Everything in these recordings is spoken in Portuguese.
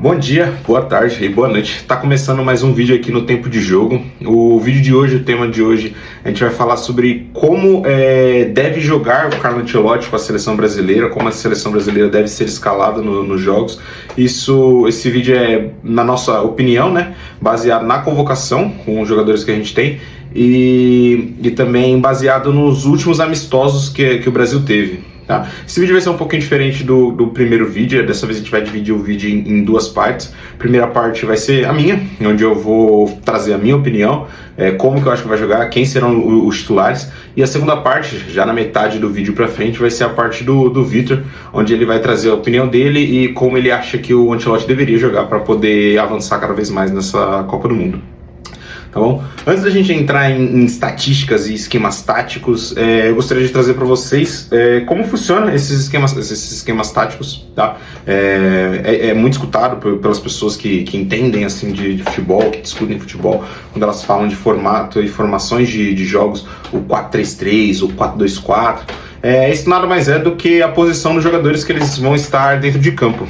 Bom dia, boa tarde e boa noite. Está começando mais um vídeo aqui no Tempo de Jogo. O vídeo de hoje, o tema de hoje, a gente vai falar sobre como deve jogar o Carlo Ancelotti com a seleção brasileira, como a seleção brasileira deve ser escalada nos jogos. Esse vídeo é, na nossa opinião, né, baseado na convocação com os jogadores que a gente tem e também baseado nos últimos amistosos que o Brasil teve. Tá? Esse vídeo vai ser um pouquinho diferente do primeiro vídeo. Dessa vez a gente vai dividir o vídeo em duas partes. A primeira parte vai ser a minha, onde eu vou trazer a minha opinião, como que eu acho que vai jogar, quem serão os titulares. E a segunda parte, já na metade do vídeo pra frente, vai ser a parte do Vitor, onde ele vai trazer a opinião dele e como ele acha que o Ancelotti deveria jogar para poder avançar cada vez mais nessa Copa do Mundo. Tá bom? Antes da gente entrar em estatísticas e esquemas táticos, eu gostaria de trazer para vocês como funcionam esses esquemas táticos, tá? É muito escutado pelas pessoas que entendem assim de futebol, que discutem futebol, quando elas falam de formato e formações de jogos, o 4-3-3, o 4-2-4. Isso nada mais é do que a posição dos jogadores que eles vão estar dentro de campo.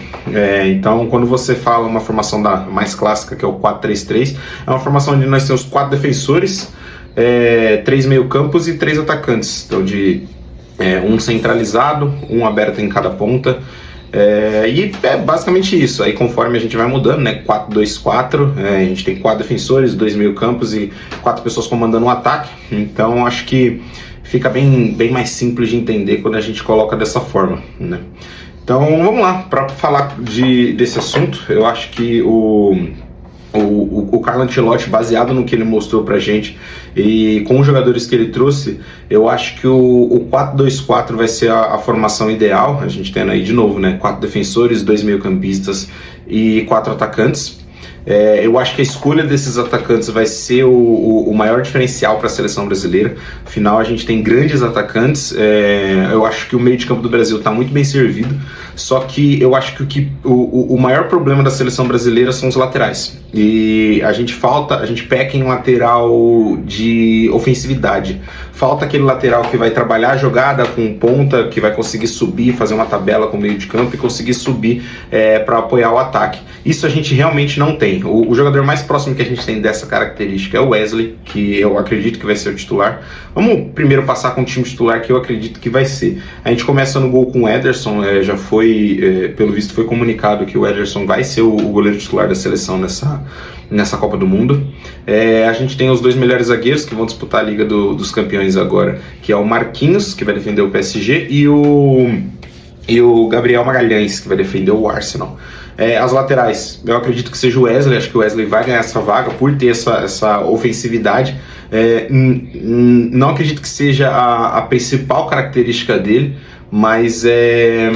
Então, quando você fala uma formação mais clássica, que é o 4-3-3, é uma formação onde nós temos 4 defensores, 3 meio-campos e 3 atacantes. Então, um centralizado, um aberto em cada ponta. E é basicamente isso. Aí, conforme a gente vai mudando, né, 4-2-4, a gente tem 4 defensores, 2 meio-campos e 4 pessoas comandando um ataque. Então, acho que fica bem mais simples de entender quando a gente coloca dessa forma, né? Então vamos lá, para falar desse assunto. Eu acho que o Carlo Ancelotti, baseado no que ele mostrou pra gente e com os jogadores que ele trouxe, eu acho que o 4-2-4 vai ser a formação ideal. A gente tendo aí de novo, né, 4 defensores, 2 meio-campistas e 4 atacantes. Eu acho que a escolha desses atacantes vai ser o maior diferencial para a seleção brasileira. Afinal, a gente tem grandes atacantes. Eu acho que o meio de campo do Brasil está muito bem servido. Só que eu acho que o maior problema da seleção brasileira são os laterais. E a gente peca em lateral de ofensividade. Falta aquele lateral que vai trabalhar a jogada com ponta, que vai conseguir subir, fazer uma tabela com o meio de campo e conseguir subir para apoiar o ataque. Isso a gente realmente não tem. O jogador mais próximo que a gente tem dessa característica é o Wesley, que eu acredito que vai ser o titular. Vamos primeiro passar com o time titular, que eu acredito que vai ser. A gente começa no gol com o Ederson, pelo visto foi comunicado que o Ederson vai ser o goleiro titular da seleção nessa Copa do Mundo. A gente tem os 2 melhores zagueiros que vão disputar a Liga dos Campeões agora, que é o Marquinhos, que vai defender o PSG, e o Gabriel Magalhães, que vai defender o Arsenal. As laterais, eu acredito que seja o Wesley. Acho que o Wesley vai ganhar essa vaga por ter essa ofensividade. Não acredito que seja a principal característica dele, mas é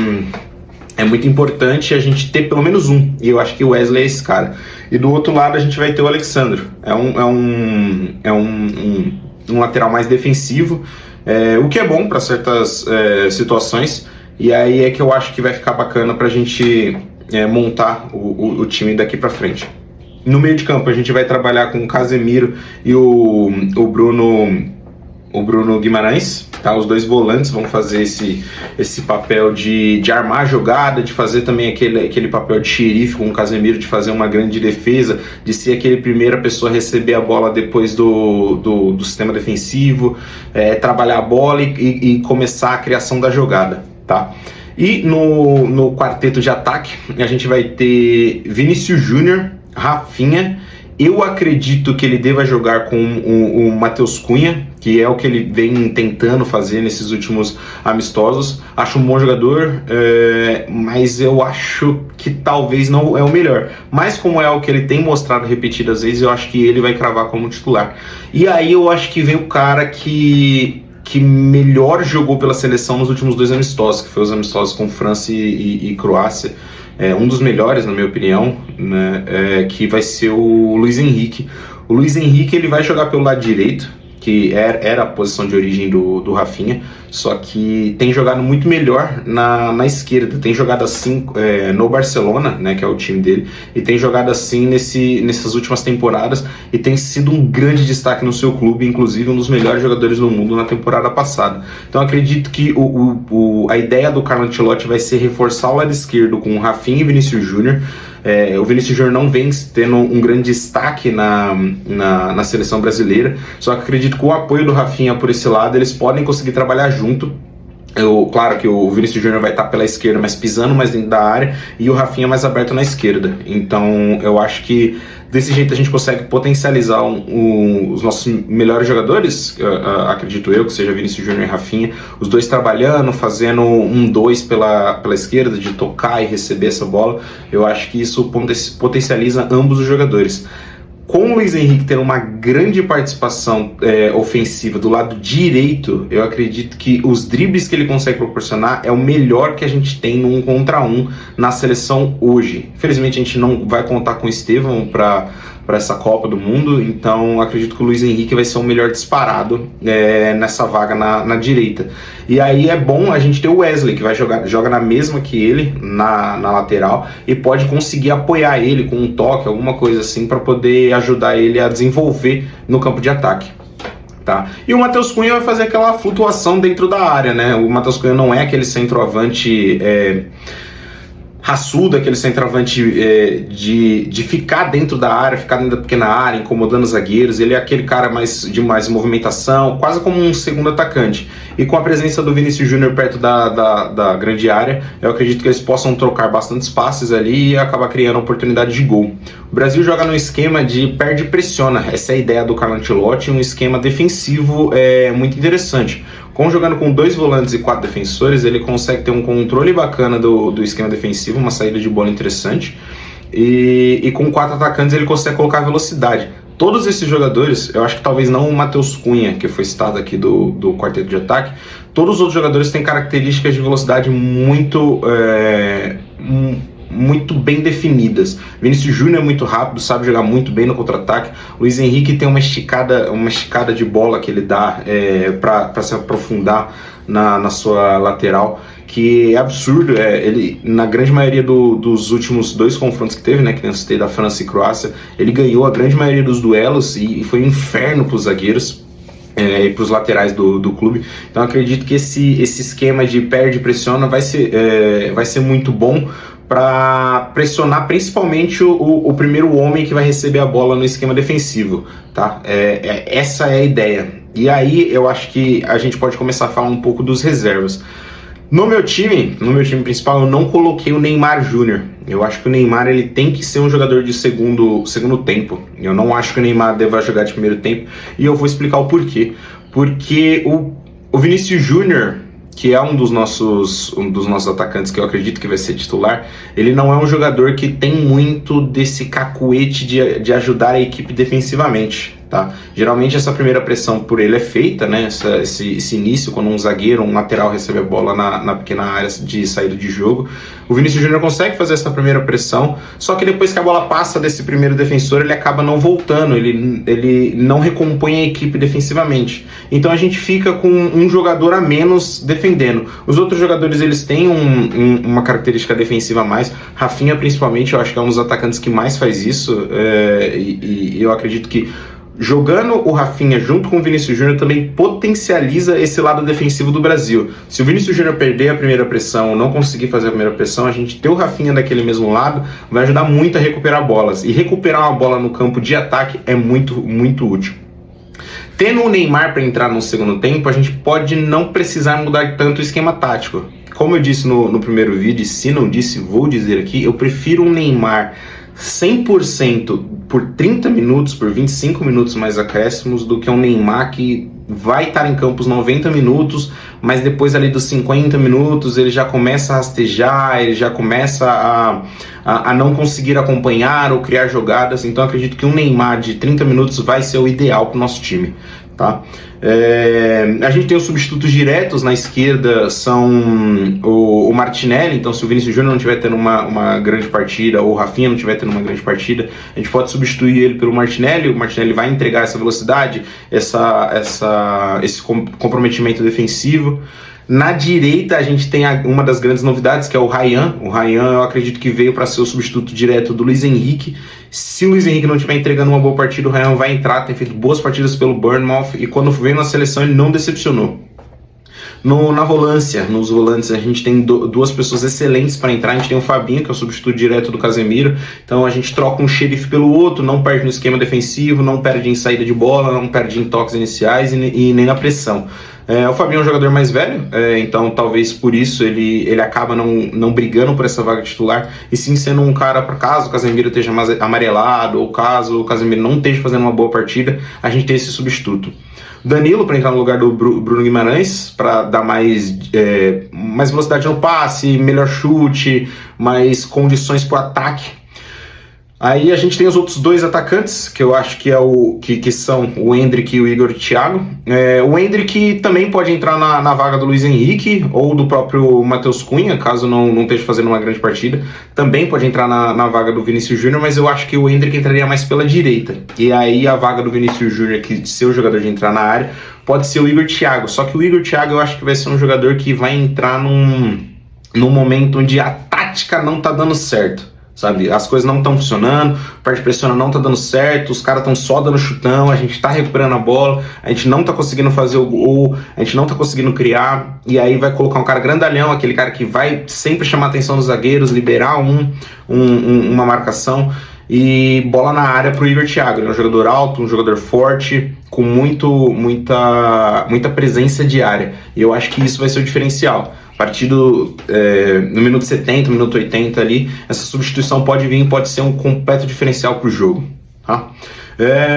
muito importante a gente ter pelo menos um, e eu acho que o Wesley é esse cara. E do outro lado a gente vai ter o Alexandro. É um lateral mais defensivo, o que é bom para certas situações, e aí é que eu acho que vai ficar bacana para a gente montar o time daqui para frente. No meio de campo a gente vai trabalhar com o Casemiro e o Bruno Guimarães, tá? Os 2 volantes vão fazer esse papel de armar a jogada, de fazer também aquele papel de xerife com o Casemiro, de fazer uma grande defesa, de ser aquele primeira pessoa a receber a bola depois do sistema defensivo, trabalhar a bola e começar a criação da jogada, tá? E no quarteto de ataque a gente vai ter Vinícius Júnior, Rafinha. Eu acredito que ele deva jogar com o Matheus Cunha, que é o que ele vem tentando fazer nesses últimos amistosos. Acho um bom jogador, mas eu acho que talvez não é o melhor. Mas como é o que ele tem mostrado repetidas vezes, eu acho que ele vai cravar como titular. E aí eu acho que vem o cara que melhor jogou pela seleção nos últimos 2 amistosos, que foi os amistosos com França e Croácia. Um dos melhores, na minha opinião, né, que vai ser o Luiz Henrique. O Luiz Henrique ele vai jogar pelo lado direito, que era a posição de origem do Rafinha, só que tem jogado muito melhor na esquerda, tem jogado assim no Barcelona, né, que é o time dele, e tem jogado assim nessas últimas temporadas, e tem sido um grande destaque no seu clube, inclusive um dos melhores jogadores do mundo na temporada passada. Então acredito que a ideia do Carlo Ancelotti vai ser reforçar o lado esquerdo com o Rafinha e Vinícius Júnior. O Vinícius Júnior não vem tendo um grande destaque na seleção brasileira, só que acredito que o apoio do Rafinha por esse lado, eles podem conseguir trabalhar junto. Claro que o Vinícius Júnior vai estar pela esquerda, mas pisando mais dentro da área, e o Rafinha mais aberto na esquerda. Então eu acho que desse jeito a gente consegue potencializar os nossos melhores jogadores, acredito eu, que seja Vinícius Júnior e Rafinha, os dois trabalhando, fazendo 1-2 pela esquerda, de tocar e receber essa bola. Eu acho que isso potencializa ambos os jogadores. Com o Luiz Henrique tendo uma grande participação ofensiva do lado direito, eu acredito que os dribles que ele consegue proporcionar é o melhor que a gente tem no 1 contra 1 na seleção hoje. Infelizmente a gente não vai contar com o Estevão para essa Copa do Mundo, então acredito que o Luiz Henrique vai ser o melhor disparado nessa vaga na direita. E aí é bom a gente ter o Wesley, que joga na mesma que ele, na lateral, e pode conseguir apoiar ele com um toque, alguma coisa assim, para poder ajudar ele a desenvolver no campo de ataque. Tá? E o Matheus Cunha vai fazer aquela flutuação dentro da área, né? O Matheus Cunha não é aquele centroavante raçudo, aquele centroavante de ficar dentro da área, ficar dentro da pequena área, incomodando os zagueiros. Ele é aquele cara de mais movimentação, quase como um segundo atacante. E com a presença do Vinícius Júnior perto da grande área, eu acredito que eles possam trocar bastantes passes ali e acabar criando oportunidade de gol. O Brasil joga no esquema de perde e pressiona. Essa é a ideia do Carlo Ancelotti, um esquema defensivo muito interessante. Jogando com 2 volantes e 4 defensores, ele consegue ter um controle bacana do esquema defensivo, uma saída de bola interessante, e com 4 atacantes ele consegue colocar velocidade. Todos esses jogadores, eu acho que talvez não o Matheus Cunha, que foi citado aqui do quarteto de ataque, todos os outros jogadores têm características de velocidade muito bem definidas. Vinícius Júnior é muito rápido, sabe jogar muito bem no contra-ataque. Luiz Henrique tem uma esticada de bola que ele dá para se aprofundar na sua lateral, que é absurdo. Ele, na grande maioria dos últimos 2 confrontos que teve, né, que eu citei, da França e Croácia, ele ganhou a grande maioria dos duelos e foi um inferno para os zagueiros e para os laterais do clube. Então acredito que esse esquema de perde e pressiona vai ser muito bom para pressionar principalmente o primeiro homem que vai receber a bola no esquema defensivo, tá? Essa é a ideia. E aí eu acho que a gente pode começar a falar um pouco dos reservas. No meu time principal, eu não coloquei o Neymar Júnior. Eu acho que o Neymar ele tem que ser um jogador de segundo tempo. Eu não acho que o Neymar deva jogar de primeiro tempo, e eu vou explicar o porquê. Porque o Vinícius Júnior, que é um dos nossos atacantes, que eu acredito que vai ser titular, ele não é um jogador que tem muito desse cacuete de ajudar a equipe defensivamente, tá? Geralmente essa primeira pressão por ele é feita, né? Esse início, quando um zagueiro, um lateral recebe a bola na pequena área de saída de jogo. O Vinícius Júnior consegue fazer essa primeira pressão, só que depois que a bola passa desse primeiro defensor, ele acaba não voltando, ele não recompõe a equipe defensivamente. Então a gente fica com um jogador a menos defendendo. Os outros jogadores, eles têm uma característica defensiva a mais. Rafinha, principalmente, eu acho que é um dos atacantes que mais faz isso, e eu acredito que jogando o Rafinha junto com o Vinícius Júnior também potencializa esse lado defensivo do Brasil. Se o Vinícius Júnior perder a primeira pressão, não conseguir fazer a primeira pressão, a gente ter o Rafinha daquele mesmo lado vai ajudar muito a recuperar bolas. E recuperar uma bola no campo de ataque é muito, muito útil. Tendo o Neymar para entrar no segundo tempo, a gente pode não precisar mudar tanto o esquema tático. Como eu disse no primeiro vídeo, se não disse, vou dizer aqui, eu prefiro um Neymar 100% por 30 minutos, por 25 minutos mais acréscimos, do que um Neymar que vai estar em campo os 90 minutos, mas depois ali dos 50 minutos ele já começa a rastejar, ele já começa a não conseguir acompanhar ou criar jogadas. Então acredito que um Neymar de 30 minutos vai ser o ideal para o nosso time. tá? A gente tem os substitutos diretos na esquerda, são o Martinelli. Então se o Vinícius Júnior não estiver tendo uma grande partida, ou o Rafinha não estiver tendo uma grande partida, a gente pode substituir ele pelo Martinelli. O Martinelli vai entregar essa velocidade, esse comprometimento defensivo. Na direita a gente tem uma das grandes novidades, que é o Ryan. O Ryan, eu acredito que veio para ser o substituto direto do Luiz Henrique. Se o Luiz Henrique não estiver entregando uma boa partida, o Ryan vai entrar. Tem feito boas partidas pelo Bournemouth e quando veio na seleção ele não decepcionou. Nos volantes, a gente tem duas pessoas excelentes para entrar. A gente tem o Fabinho, que é o substituto direto do Casemiro. Então a gente troca um xerife pelo outro, não perde no esquema defensivo, não perde em saída de bola, não perde em toques iniciais e nem na pressão. O Fabinho é um jogador mais velho, então talvez por isso ele acaba não brigando por essa vaga titular, e sim sendo um cara, para caso o Casemiro esteja mais amarelado, ou caso o Casemiro não esteja fazendo uma boa partida, a gente tem esse substituto. Danilo para entrar no lugar do Bruno Guimarães, para dar mais velocidade no passe, melhor chute, mais condições para o ataque. Aí a gente tem os outros dois atacantes, que eu acho que são o Endrick e o Igor Thiago. O Endrick também pode entrar na vaga do Luiz Henrique ou do próprio Matheus Cunha, caso não esteja fazendo uma grande partida. Também pode entrar na vaga do Vinícius Júnior, mas eu acho que o Endrick entraria mais pela direita. E aí a vaga do Vinícius Júnior, que de ser o jogador de entrar na área, pode ser o Igor Thiago. Só que o Igor Thiago eu acho que vai ser um jogador que vai entrar num momento onde a tática não tá dando certo. Sabe, as coisas não estão funcionando, o parte de pressão não está dando certo, os caras estão só dando chutão, a gente está recuperando a bola, a gente não está conseguindo fazer o gol, a gente não está conseguindo criar, e aí vai colocar um cara grandalhão, aquele cara que vai sempre chamar a atenção dos zagueiros, liberar uma marcação, e bola na área para o Igor Thiago. Ele é um jogador alto, um jogador forte, com muita presença de área, e eu acho que isso vai ser o diferencial. A partir no minuto 70, minuto 80 ali, essa substituição pode vir, pode ser um completo diferencial para o jogo, tá?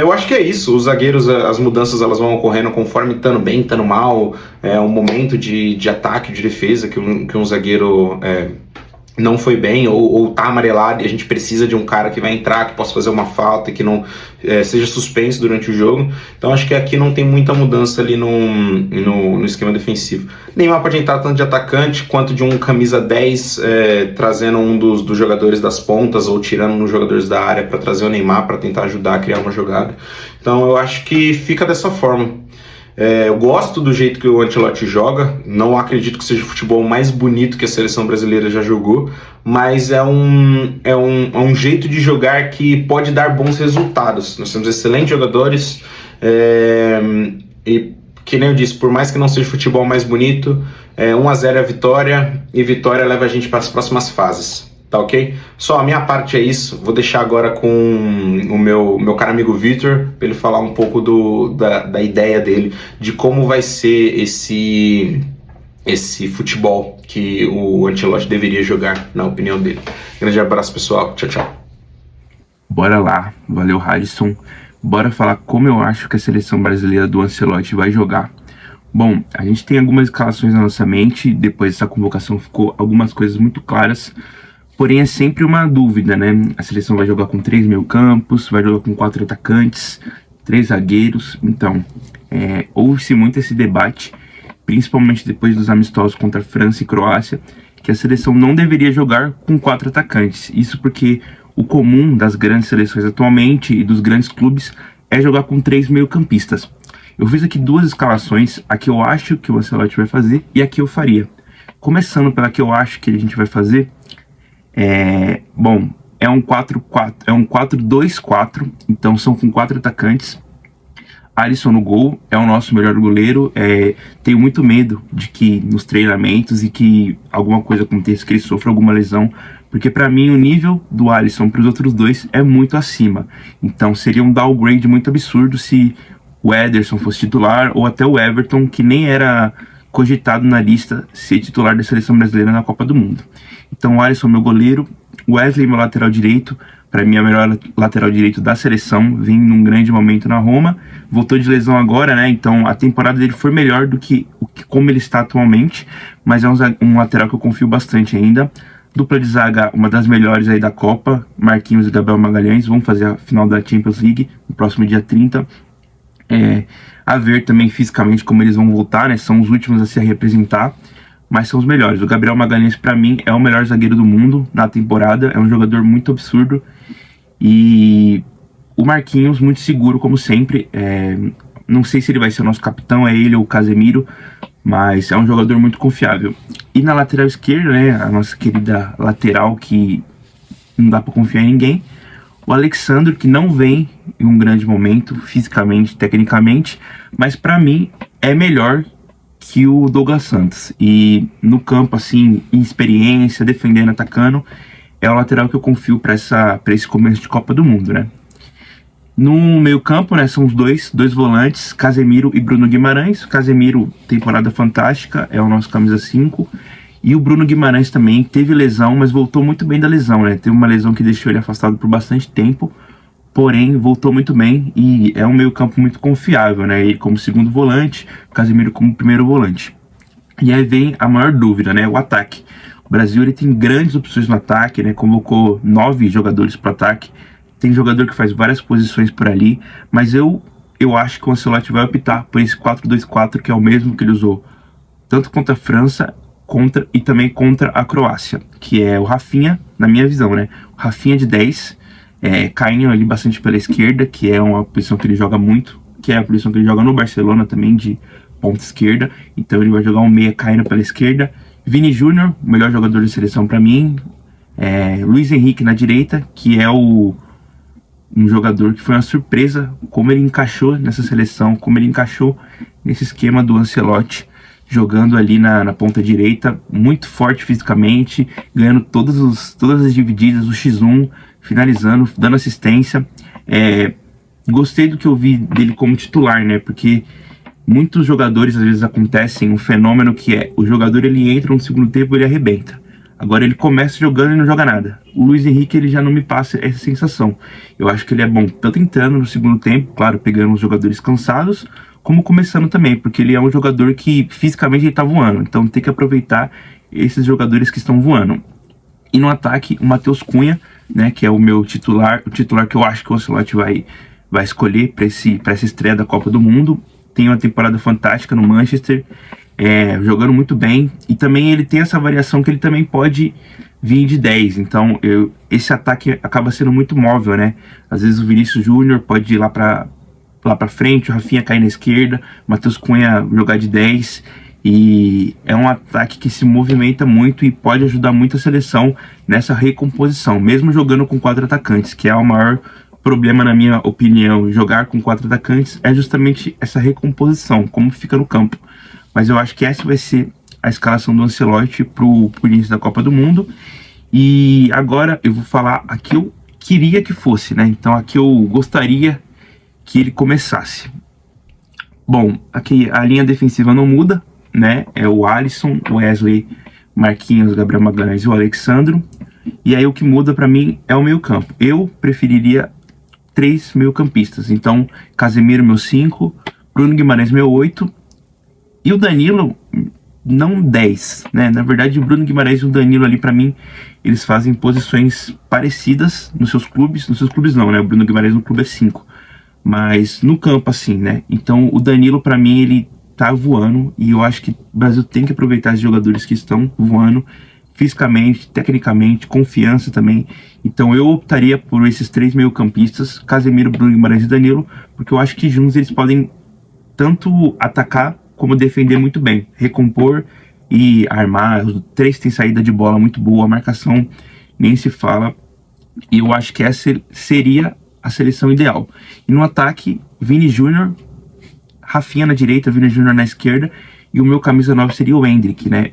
Eu acho que é isso. Os zagueiros, as mudanças elas vão ocorrendo conforme estando bem, estando mal, um momento de ataque, de defesa, que um zagueiro não foi bem ou tá amarelado, e a gente precisa de um cara que vai entrar, que possa fazer uma falta e que não seja suspenso durante o jogo. Então acho que aqui não tem muita mudança ali no esquema defensivo. Neymar pode entrar tanto de atacante quanto de um camisa 10, trazendo um dos jogadores das pontas ou tirando um dos jogadores da área para trazer o Neymar para tentar ajudar a criar uma jogada. Então eu acho que fica dessa forma. Eu gosto do jeito que o Ancelotti joga, não acredito que seja o futebol mais bonito que a seleção brasileira já jogou, mas é um jeito de jogar que pode dar bons resultados. Nós temos excelentes jogadores, e que nem eu disse, por mais que não seja o futebol mais bonito, 1-0 é a vitória, e vitória leva a gente para as próximas fases. Tá ok? Só a minha parte é isso. Vou deixar agora com o meu caro amigo Vitor, para ele falar um pouco da ideia dele, de como vai ser esse futebol que o Ancelotti deveria jogar, na opinião dele. Grande abraço, pessoal. Tchau, tchau. Bora lá. Valeu, Harrison. Bora falar como eu acho que a seleção brasileira do Ancelotti vai jogar. Bom, a gente tem algumas escalações na nossa mente. Depois dessa convocação ficou algumas coisas muito claras. Porém, é sempre uma dúvida, né? A seleção vai jogar com 3 meio-campos, vai jogar com 4 atacantes, 3 zagueiros. Então, houve-se muito esse debate, principalmente depois dos amistosos contra França e Croácia, que a seleção não deveria jogar com 4 atacantes. Isso porque o comum das grandes seleções atualmente e dos grandes clubes é jogar com 3 meio-campistas. Eu fiz aqui 2 escalações, a que eu acho que o Ancelotti vai fazer e a que eu faria. Começando pela que eu acho que a gente vai fazer, é um 4-2-4, então são com 4 atacantes. Alisson no gol, é o nosso melhor goleiro. Tenho muito medo de que nos treinamentos e que alguma coisa aconteça, que ele sofra alguma lesão, porque para mim o nível do Alisson para os outros dois é muito acima. Então seria um downgrade muito absurdo se o Ederson fosse titular, ou até o Everton, que nem era cogitado na lista ser titular da seleção brasileira na Copa do Mundo. Então o Alisson, meu goleiro, Wesley, meu lateral direito, para mim é o melhor lateral direito da seleção, vem num grande momento na Roma, voltou de lesão agora, né? Então a temporada dele foi melhor do que como ele está atualmente, mas é um lateral que eu confio bastante ainda. Dupla de zaga, uma das melhores aí da Copa, Marquinhos e Gabriel Magalhães, vão fazer a final da Champions League no próximo dia 30. A ver também fisicamente como eles vão voltar, né? São os últimos a se representar, mas são os melhores. O Gabriel Magalhães, para mim, é o melhor zagueiro do mundo na temporada. É um jogador muito absurdo. E o Marquinhos, muito seguro, como sempre. Não sei se ele vai ser o nosso capitão, é ele ou o Casemiro, mas é um jogador muito confiável. E na lateral esquerda, né? A nossa querida lateral, que não dá para confiar em ninguém. O Alexandre, que não vem em um grande momento, fisicamente, tecnicamente, mas para mim é melhor que o Douglas Santos. E no campo, assim, em experiência, defendendo, atacando, é o lateral que eu confio para esse começo de Copa do Mundo, né? No meio campo, né, são os dois volantes, Casemiro e Bruno Guimarães. Casemiro, temporada fantástica, é o nosso camisa 5. E o Bruno Guimarães também teve lesão, mas voltou muito bem da lesão, né? Teve uma lesão que deixou ele afastado por bastante tempo, porém voltou muito bem e é um meio-campo muito confiável, né? Ele como segundo volante, o Casemiro como primeiro volante. E aí vem a maior dúvida, né? O ataque. O Brasil ele tem grandes opções no ataque, né? Convocou 9 jogadores para o ataque. Tem jogador que faz várias posições por ali, mas eu acho que o Ancelotti vai optar por esse 4-2-4, que é o mesmo que ele usou tanto contra a França e também contra a Croácia, que é o Rafinha, na minha visão, né? O Rafinha de 10, caindo ali bastante pela esquerda, que é uma posição que ele joga muito, que é a posição que ele joga no Barcelona também, de ponta esquerda. Então ele vai jogar um meia caindo pela esquerda. Vini Júnior, o melhor jogador de seleção para mim. Luiz Henrique na direita, que é um jogador que foi uma surpresa, como ele encaixou nessa seleção, como ele encaixou nesse esquema do Ancelotti, jogando ali na ponta direita, muito forte fisicamente, ganhando todas as divididas, o X1, finalizando, dando assistência. Gostei do que eu vi dele como titular, né? Porque muitos jogadores, às vezes, acontecem um fenômeno que é, o jogador ele entra no segundo tempo, ele arrebenta. Agora ele começa jogando e não joga nada. O Luiz Henrique, ele já não me passa essa sensação. Eu acho que ele é bom tanto entrando no segundo tempo, claro, pegando os jogadores cansados, como começando também, porque ele é um jogador que fisicamente ele tá voando. Então tem que aproveitar esses jogadores que estão voando. E no ataque, o Matheus Cunha, né, que é o meu titular, o titular que eu acho que o Ancelotti vai escolher para essa estreia da Copa do Mundo. Tem uma temporada fantástica no Manchester, jogando muito bem, e também ele tem essa variação que ele também pode vir de 10, então esse ataque acaba sendo muito móvel, né? Às vezes o Vinícius Júnior pode ir lá para frente, o Rafinha cair na esquerda, o Matheus Cunha jogar de 10, e é um ataque que se movimenta muito e pode ajudar muito a seleção nessa recomposição, mesmo jogando com 4 atacantes, que é o maior problema, na minha opinião. Jogar com 4 atacantes é justamente essa recomposição, como fica no campo. Mas eu acho que essa vai ser a escalação do Ancelotti pro início da Copa do Mundo. E agora eu vou falar a que eu queria que fosse, né? Então a que eu gostaria que ele começasse. Bom, aqui a linha defensiva não muda, né? É o Alisson, o Wesley, Marquinhos, Gabriel Magalhães e o Alexandro. E aí o que muda para mim é o meio campo. Eu preferiria 3 meio-campistas. Então, Casemiro, meu 5, Bruno Guimarães, meu 8, e o Danilo, não 10, né? Na verdade, o Bruno Guimarães e o Danilo ali, para mim, eles fazem posições parecidas nos seus clubes. Nos seus clubes não, né? O Bruno Guimarães no clube é 5. Mas no campo, assim, né? Então, o Danilo, para mim, ele tá voando. E eu acho que o Brasil tem que aproveitar os jogadores que estão voando fisicamente, tecnicamente, confiança também. Então eu optaria por esses 3 meio-campistas, Casemiro, Bruno Guimarães e Danilo, porque eu acho que juntos eles podem tanto atacar como defender muito bem, recompor e armar. Os 3 têm saída de bola muito boa, a marcação nem se fala, e eu acho que essa seria a seleção ideal. E no ataque, Vini Júnior, Rafinha na direita, Vini Júnior na esquerda, e o meu camisa 9 seria o Endrick, né?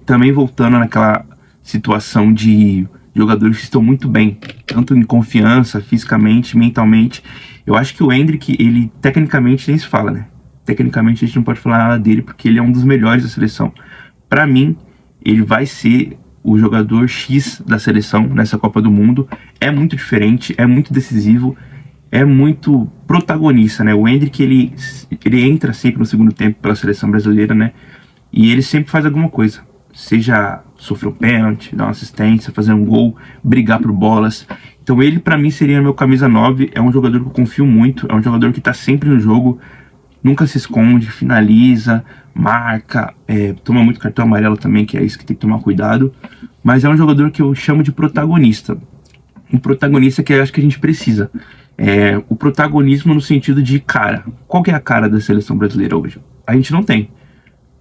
Também voltando naquela situação de jogadores que estão muito bem, tanto em confiança, fisicamente, mentalmente. Eu acho que o Endrick, ele tecnicamente nem se fala, né? Tecnicamente a gente não pode falar nada dele, porque ele é um dos melhores da seleção. Para mim, ele vai ser o jogador X da seleção nessa Copa do Mundo. É muito diferente, é muito decisivo, é muito protagonista, né? O Endrick, ele entra sempre no segundo tempo pela seleção brasileira, né? E ele sempre faz alguma coisa. Seja sofrer um pênalti, dar uma assistência, fazer um gol, brigar por bolas. Então ele, pra mim, seria meu camisa 9. É um jogador que eu confio muito, é um jogador que tá sempre no jogo, nunca se esconde, finaliza, marca, toma muito cartão amarelo também, que é isso que tem que tomar cuidado. Mas é um jogador que eu chamo de protagonista. Um protagonista que eu acho que a gente precisa. O protagonismo no sentido de cara. Qual que é a cara da seleção brasileira hoje? A gente não tem.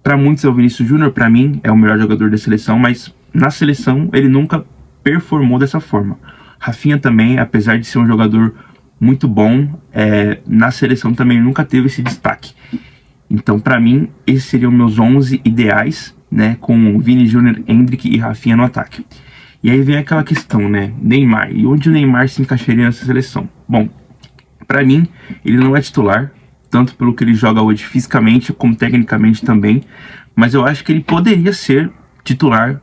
Para muitos é o Vinícius Júnior, para mim é o melhor jogador da seleção, mas na seleção ele nunca performou dessa forma. Rafinha também, apesar de ser um jogador muito bom, na seleção também nunca teve esse destaque. Então, para mim, esses seriam meus 11 ideais, né, com Vini Júnior, Endrick e Rafinha no ataque. E aí vem aquela questão, né, Neymar. E onde o Neymar se encaixaria nessa seleção? Bom, para mim, ele não é titular, tanto pelo que ele joga hoje fisicamente, como tecnicamente também. Mas eu acho que ele poderia ser titular,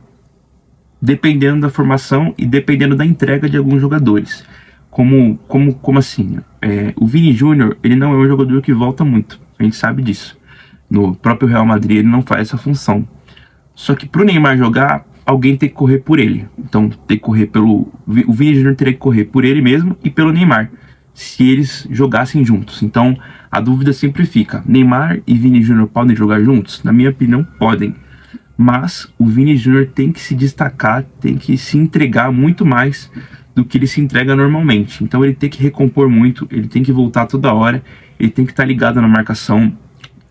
dependendo da formação e dependendo da entrega de alguns jogadores. Como assim? O Vini Júnior, ele não é um jogador que volta muito, a gente sabe disso. No próprio Real Madrid ele não faz essa função. Só que pro Neymar jogar, alguém tem que correr por ele. Então tem que correr o Vini Júnior teria que correr por ele mesmo e pelo Neymar, se eles jogassem juntos. Então a dúvida sempre fica, Neymar e Vini Júnior podem jogar juntos? Na minha opinião, podem. Mas o Vini Júnior tem que se destacar, tem que se entregar muito mais do que ele se entrega normalmente. Então ele tem que recompor muito, ele tem que voltar toda hora, ele tem que estar ligado na marcação,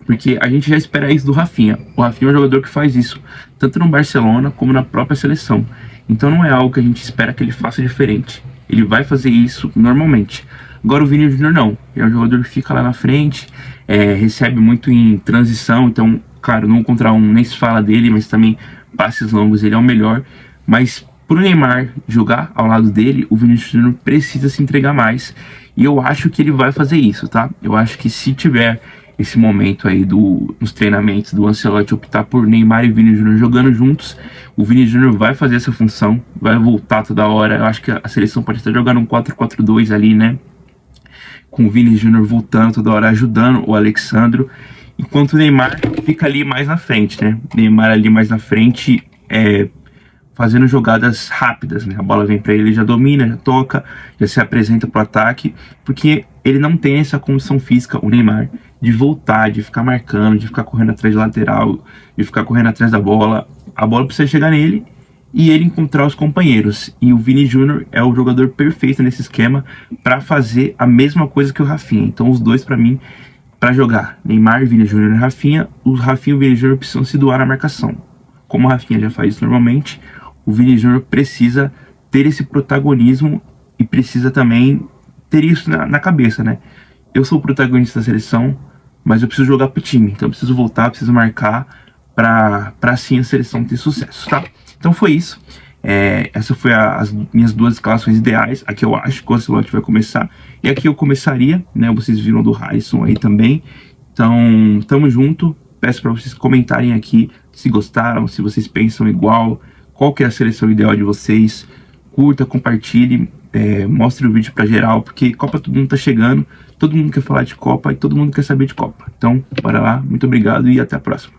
porque a gente já espera isso do Rafinha. O Rafinha é um jogador que faz isso, tanto no Barcelona como na própria seleção. Então não é algo que a gente espera que ele faça diferente. Ele vai fazer isso normalmente. Agora o Vini Júnior não. Ele é um jogador que fica lá na frente, recebe muito em transição. Então, claro, no 1 contra 1 nem se fala dele, mas também passes longos ele é o melhor. Mas pro Neymar jogar ao lado dele, o Vinícius Júnior precisa se entregar mais. E eu acho que ele vai fazer isso, tá? Eu acho que se tiver esse momento aí nos treinamentos do Ancelotti optar por Neymar e Vini Júnior jogando juntos, o Vini Júnior vai fazer essa função, vai voltar toda hora. Eu acho que a seleção pode até jogar um 4-4-2 ali, né? Com o Vini Júnior voltando toda hora, ajudando o Alexandro, enquanto o Neymar fica ali mais na frente, né? O Neymar ali mais na frente, fazendo jogadas rápidas, né? A bola vem para ele, já domina, já toca, já se apresenta pro ataque, porque ele não tem essa condição física, o Neymar, de voltar, de ficar marcando, de ficar correndo atrás de lateral, de ficar correndo atrás da bola. A bola precisa chegar nele e ele encontrar os companheiros. E o Vini Júnior é o jogador perfeito nesse esquema para fazer a mesma coisa que o Rafinha. Então os dois, para mim, para jogar Neymar, Vini Júnior e Rafinha, o Rafinha e o Vini Júnior precisam se doar na marcação. Como o Rafinha já faz isso normalmente, o Vini Júnior precisa ter esse protagonismo e precisa também ter isso na cabeça, né? Eu sou o protagonista da seleção, mas eu preciso jogar pro time. Então eu preciso voltar, preciso marcar para assim a seleção ter sucesso, tá? Então foi isso. Essa foi as minhas 2 escalações ideais. Aqui eu acho que o Ancelotti vai começar. E aqui eu começaria, né? Vocês viram do Harrison aí também. Então, tamo junto. Peço para vocês comentarem aqui se gostaram, se vocês pensam igual, qual que é a seleção ideal de vocês. Curta, compartilhe, mostre o vídeo para geral, porque Copa todo mundo tá chegando, todo mundo quer falar de Copa e todo mundo quer saber de Copa. Então, bora lá, muito obrigado e até a próxima.